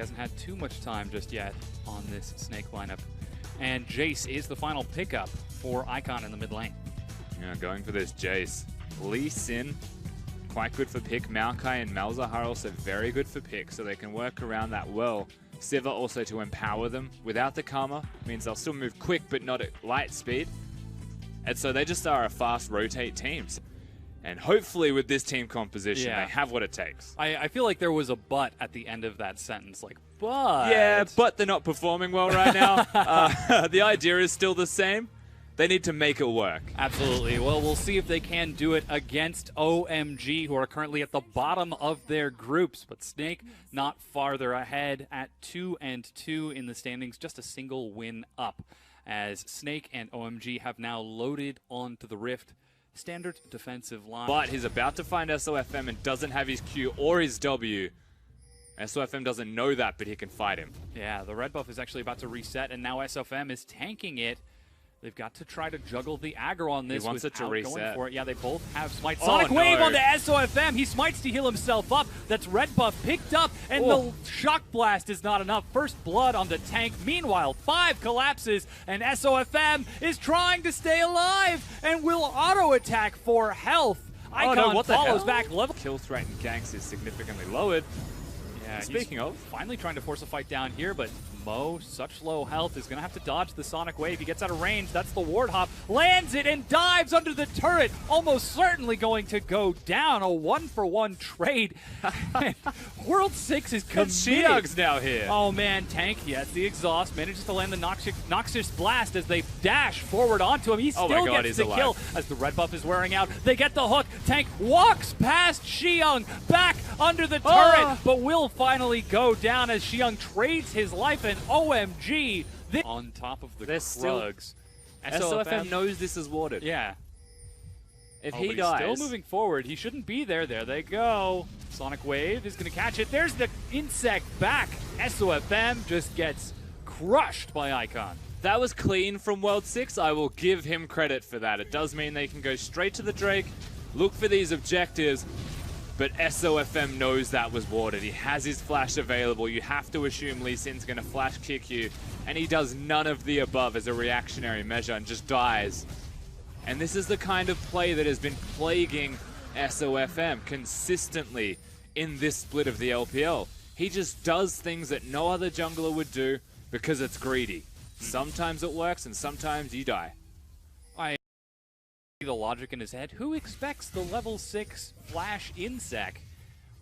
hasn't had too much time just yet on this Snake lineup. And Jace is the final pickup for Icon in the mid lane. Yeah, going for this Jace. Lee Sin, quite good for pick. Maokai and Malzahar also very good for pick, so they can work around that well. Siva also to empower them. Without the Karma, means they'll still move quick, but not at light speed. And so they just are a fast rotate teams. And hopefully with this team composition, they have what it takes. I feel like there was a but at the end of that sentence, like, but... Yeah, but they're not performing well right now. The idea is still the same. They need to make it work. Absolutely. Well, we'll see if they can do it against OMG, who are currently at the bottom of their groups. But Snake not farther ahead at 2-2 in the standings, just a single win up, as Snake and OMG have now loaded onto the Rift. Standard defensive line. But he's about to find SOFM and doesn't have his Q or his W. SOFM doesn't know that, but he can fight him. Yeah, the red buff is actually about to reset, and now SOFM is tanking it. They've got to try to juggle the aggro on this. He wants it to reset. Going for it. Yeah, they both have smite. Sonic Wave on the SOFM. He smites to heal himself up. That's red buff picked up, and the shock blast is not enough. First blood on the tank. Meanwhile, 5 collapses, and SOFM is trying to stay alive and will auto attack for health. Icon follows back. Level kill threat and ganks is significantly lowered. Yeah, speaking of, finally trying to force a fight down here, but Mo, such low health, is going to have to dodge the Sonic Wave. He gets out of range. That's the ward hop. Lands it and dives under the turret. Almost certainly going to go down. A 1-for-1 trade. World 6 is committed. Xiang's now here. Oh, man. Tank, he has the exhaust. Manages to land the Noxious Blast as they dash forward onto him. He still gets the kill as the red buff is wearing out. They get the hook. Tank walks past Xiang back under the turret, but will finally go down as Xiang trades his life. And OMG on top of the Krugs. SOFM knows this is warded. Yeah. If he dies... He's still moving forward. He shouldn't be there. There they go. Sonic Wave is going to catch it. There's the insect back. SOFM just gets crushed by Icon. That was clean from World 6. I will give him credit for that. It does mean they can go straight to the Drake, look for these objectives, but SOFM knows that was warded. He has his flash available. You have to assume Lee Sin's going to flash kick you, and he does none of the above as a reactionary measure and just dies. And this is the kind of play that has been plaguing SOFM consistently in this split of the LPL. He just does things that no other jungler would do because it's greedy. Sometimes it works, and sometimes you die. The logic in his head. Who expects the level 6 flash insec?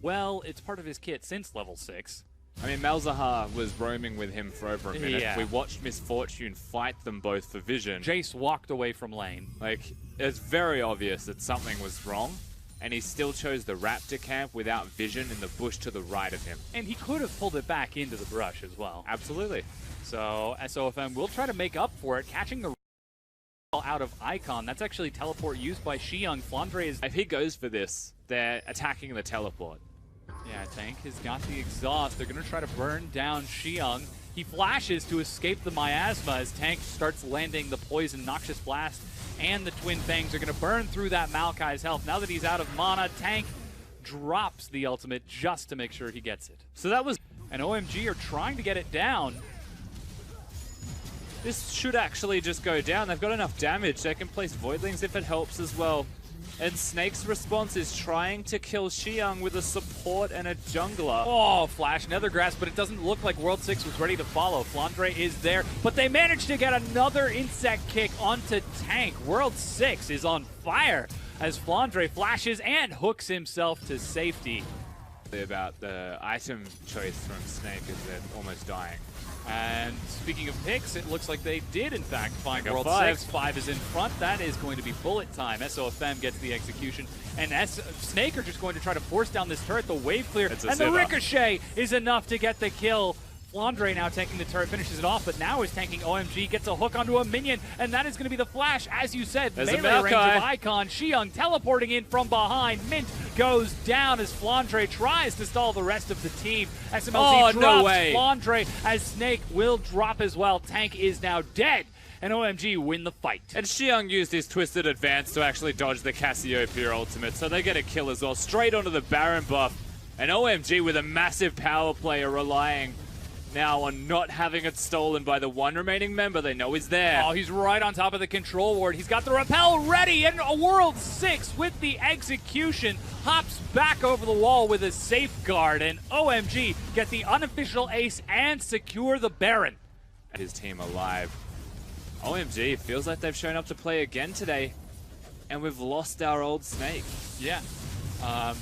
Well, it's part of his kit since level 6. I mean, Malzahar was roaming with him for over a minute. Yeah. We watched Misfortune fight them both for vision. Jace walked away from lane. Like, it's very obvious that something was wrong, and he still chose the Raptor camp without vision in the bush to the right of him. And he could have pulled it back into the brush as well. Absolutely. So SOFM will try to make up for it, catching the out of Icon. That's actually teleport used by Xiang. Flandre is... If he goes for this, they're attacking the teleport. Yeah, Tank has got the exhaust. They're going to try to burn down Xiang. He flashes to escape the miasma as Tank starts landing the poison. Noxious Blast and the Twin Fangs are going to burn through that Maokai's health. Now that he's out of mana, Tank drops the ultimate just to make sure he gets it. So that was... And OMG are trying to get it down. This should actually just go down. They've got enough damage. They can place Voidlings if it helps as well. And Snake's response is trying to kill Xiang with a support and a jungler. Oh, Flash, Nether Grass, but it doesn't look like World 6 was ready to follow. Flandre is there, but they managed to get another insect kick onto Tank. World 6 is on fire as Flandre flashes and hooks himself to safety. About the item choice from Snake is they're almost dying. And speaking of picks, it looks like they did, in fact, find World 6. 5 is in front. That is going to be bullet time. SOFM gets the execution. And Snake are just going to try to force down this turret. The wave clear. And the ricochet is enough to get the kill. Flandre now tanking the turret, finishes it off, but now is tanking OMG, gets a hook onto a minion, and that is going to be the flash, as you said. There's melee range of Icon. Xiang teleporting in from behind. Mint goes down as Flandre tries to stall the rest of the team. SMLZ drops no way. Flandre as Snake will drop as well. Tank is now dead, and OMG win the fight. And Xiang used his Twisted Advance to actually dodge the Cassiopeia ultimate, so they get a kill as well, straight onto the Baron buff. And OMG with a massive power player relying now on not having it stolen by the one remaining member they know is there. Oh, he's right on top of the control ward. He's got the rappel ready, and a World 6 with the execution hops back over the wall with a safeguard, and OMG get the unofficial ace and secure the Baron. His team alive. OMG feels like they've shown up to play again today, and we've lost our old Snake. Yeah.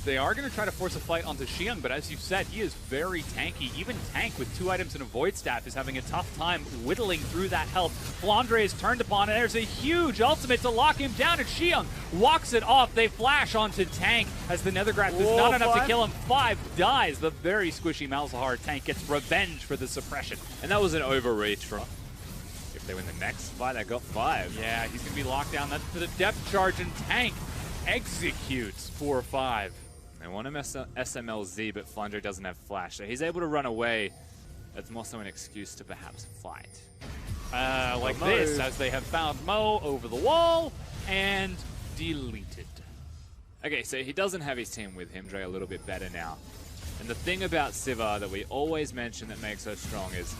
They are going to try to force a fight onto Xiang, but as you said, he is very tanky. Even Tank with 2 items and a Void Staff is having a tough time whittling through that health. Flandre is turned upon, and there's a huge ultimate to lock him down, and Xiang walks it off. They flash onto Tank as the Nethergrass is not enough to kill him. 5 dies. The very squishy Malzahar Tank gets revenge for the suppression. And that was an overreach from... If they win the next fight, they got 5. Yeah, he's going to be locked down. That's to the depth charge, and Tank executes 4-5. They want him SMLZ, but Flandre doesn't have flash, so he's able to run away. That's more so an excuse to perhaps fight. Like this, as they have found Mo over the wall and deleted. Okay, so he doesn't have his team with him. Dre a little bit better now. And the thing about Siva that we always mention that makes her strong is...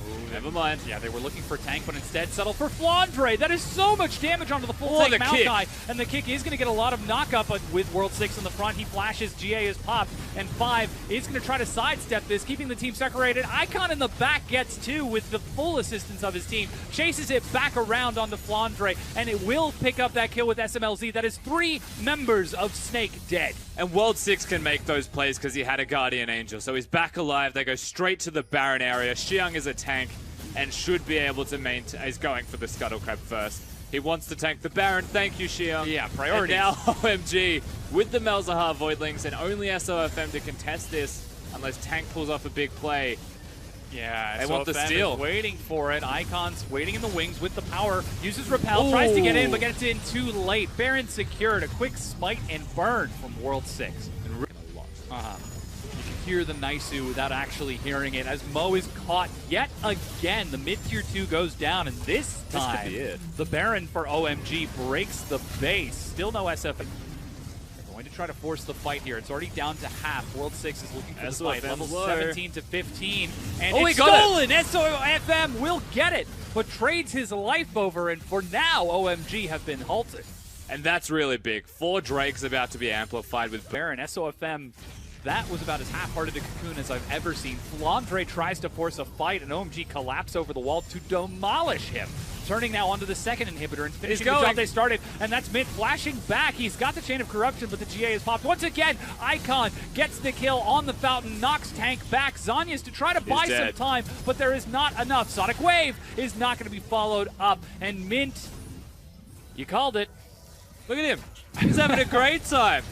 Oh, never mind. Yeah, they were looking for Tank, but instead settle for Flandre. That is so much damage onto the full tank Maokai. And the kick is going to get a lot of knock-up, but with World 6 in the front, he flashes, GA is popped, and 5 is going to try to sidestep this, keeping the team separated. Icon in the back gets 2 with the full assistance of his team, chases it back around onto Flandre, and it will pick up that kill with SMLZ. That is 3 members of Snake dead. And World 6 can make those plays because he had a Guardian Angel, so he's back alive. They go straight to the Baron area. Xiang is a tank and should be able to maintain. He's going for the Scuttle Crab first. He wants to tank the Baron. Thank you, Xiang. Yeah, priorities. And now OMG with the Malzahar Voidlings and only SOFM to contest this unless Tank pulls off a big play. Yeah, they want the steal. Waiting for it. Icon's waiting in the wings with the power. Uses Repel, tries to get in, but gets in too late. Baron secured. A quick smite and burn from World 6. And You can hear the Naisu without actually hearing it as Mo is caught yet again. The mid-tier 2 goes down, and this time, could be it. The Baron for OMG breaks the base. Still no SF. Going to try to force the fight here. It's already down to half. World 6 is looking for the fight. Level 17 to 15. And it's stolen! SOFM will get it, but trades his life over, and for now, OMG have been halted. And that's really big. 4 Drakes about to be amplified with Baron. SOFM, that was about as half-hearted a cocoon as I've ever seen. Flandre tries to force a fight, and OMG collapse over the wall to demolish him. Turning now onto the second inhibitor and finishing the job they started, and that's Mint flashing back. He's got the Chain of Corruption, but the GA is popped. Once again, Icon gets the kill on the Fountain, knocks Tank back. Zanya's to try to buy some time, but there is not enough. Sonic Wave is not going to be followed up, and Mint, you called it. Look at him. He's having a great time.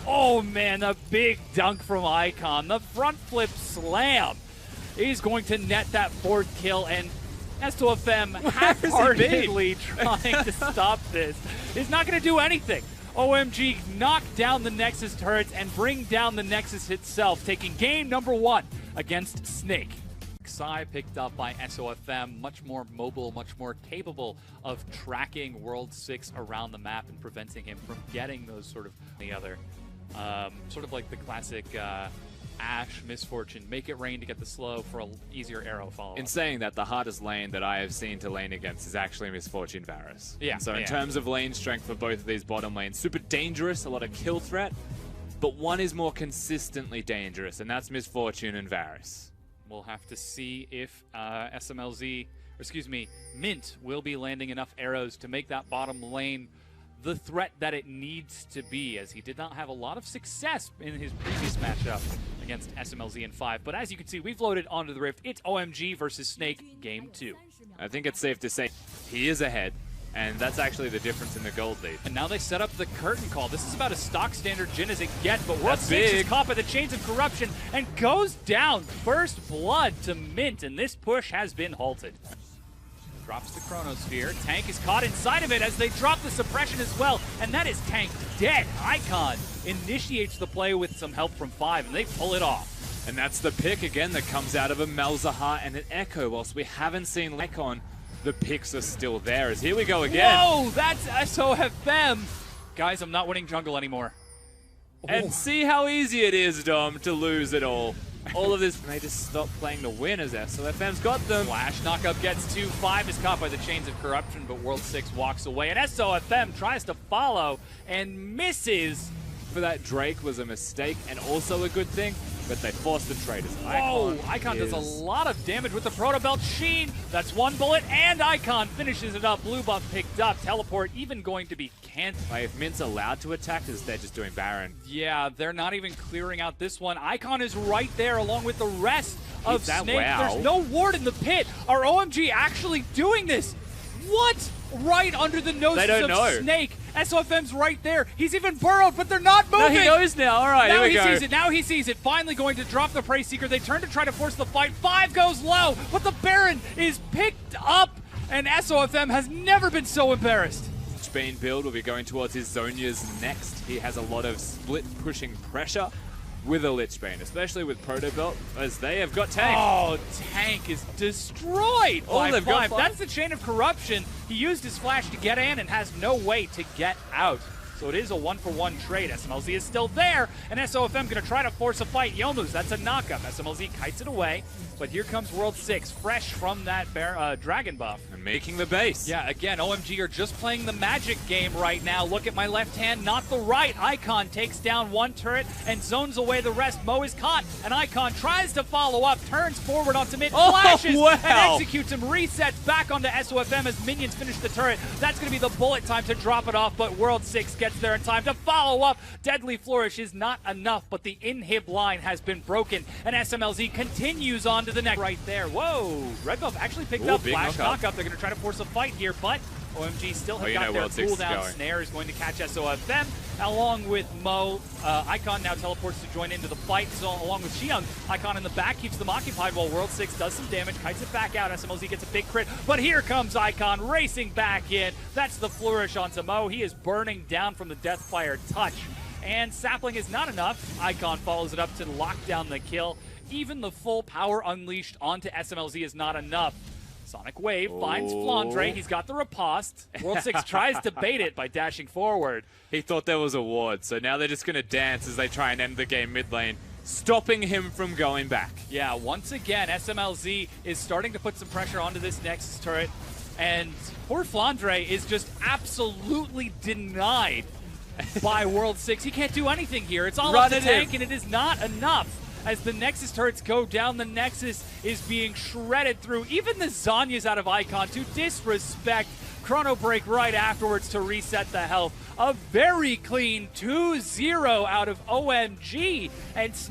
Oh man, a big dunk from Icon. The front flip slam. He's going to net that 4th kill, and SOFM half-heartedly trying to stop this. He's not going to do anything. OMG knock down the Nexus turrets and bring down the Nexus itself, taking game number 1 against Snake. Xi picked up by SOFM, much more mobile, much more capable of tracking World 6 around the map and preventing him from getting those sort of the other, sort of like the classic Ashe Misfortune, make it rain to get the slow for an easier arrow follow-up. In saying that, the hardest lane that I have seen to lane against is actually Misfortune Varus. Yeah. And so in terms of lane strength for both of these bottom lanes, super dangerous, a lot of kill threat, but one is more consistently dangerous, and that's Misfortune and Varus. We'll have to see if SMLZ, or excuse me, Mint will be landing enough arrows to make that bottom lane the threat that it needs to be, as he did not have a lot of success in his previous matchup against SMLZ in 5. But as you can see, we've loaded onto the Rift. It's OMG versus Snake, Game 2. I think it's safe to say he is ahead, and that's actually the difference in the gold lead. And now they set up the curtain call. This is about as stock standard Jhin as it gets, but World 6 is caught by the Chains of Corruption and goes down. First blood to Mint, and this push has been halted. Drops the Chronosphere. Tank is caught inside of it as they drop the suppression as well, and that is Tank dead. Icon initiates the play with some help from 5, and they pull it off. And that's the pick again that comes out of a Malzahar and an Echo. Whilst we haven't seen Icon, the picks are still there. As here we go again. Whoa, that's SOFM. Guys, I'm not winning jungle anymore. And see how easy it is, Dom, to lose it all. all of this, and they just stop playing to win as SOFM's got them. Flash knockup gets 2. 5 is caught by the chains of corruption, but World 6 walks away. And SOFM tries to follow and misses. For that Drake was a mistake and also a good thing, but they forced the trade. Whoa, Icon does a lot of damage with the Proto Belt Sheen. That's 1 bullet, and Icon finishes it up. Blue buff picked up. Teleport even going to be canceled. Like, if Mint's allowed to attack, is they're just doing Baron. Yeah, they're not even clearing out this one. Icon is right there along with the rest of that Snake. wow. There's no ward in the pit. Are OMG actually doing this? What? Right under the noses of Snake. SOFM's right there. He's even burrowed, but they're not moving. No, he knows now. All right, now here we go. Sees it. Now he sees it. Finally going to drop the Prey Seeker. They turn to try to force the fight. 5 goes low, but the Baron is picked up, and SOFM has never been so embarrassed. Bean build will be going towards his Zonias next. He has a lot of split pushing pressure with a Lich Bane, especially with Proto Belt, as they have got Tank. Oh, Tank is destroyed by 5. That's the chain of corruption. He used his flash to get in and has no way to get out. So it is a 1-for-1 trade. SMLZ is still there, and SOFM going to try to force a fight. Yomu's, that's a knockup. SMLZ kites it away, but here comes World 6, fresh from that dragon buff. And making the base. Yeah, again, OMG are just playing the magic game right now. Look at my left hand, not the right. Icon takes down 1 turret and zones away the rest. Mo is caught, and Icon tries to follow up, turns forward onto mid, flashes, and executes him, resets back onto SOFM as minions finish the turret. That's going to be the bullet time to drop it off, but World 6 gets there in time to follow up. Deadly Flourish is not enough, but the inhib line has been broken, and SMLZ continues on to the next. Right there. Whoa! Red buff actually picked up. Flash knockup. They're going to try to force a fight here, but OMG still have got their cooldown. Snare is going to catch SOFM along with Mo. Icon now teleports to join into the fight, so along with Xiang. Icon in the back keeps them occupied while World 6 does some damage, kites it back out. SMLZ gets a big crit, but here comes Icon racing back in. That's the flourish onto Mo. He is burning down from the Deathfire touch, and Sapling is not enough. Icon follows it up to lock down the kill. Even the full power unleashed onto SMLZ is not enough. Sonic Wave finds Flandre. He's got the riposte. World 6 tries to bait it by dashing forward. He thought there was a ward, so now they're just going to dance as they try and end the game mid lane, stopping him from going back. Yeah, once again, SMLZ is starting to put some pressure onto this Nexus turret, and poor Flandre is just absolutely denied by World 6. He can't do anything here. It's all up to Tank, and it is not enough. As the Nexus turrets go down, the Nexus is being shredded through. Even the Zhonya's out of Icon to disrespect. Chrono Break right afterwards to reset the health. A very clean 2-0 out of OMG. And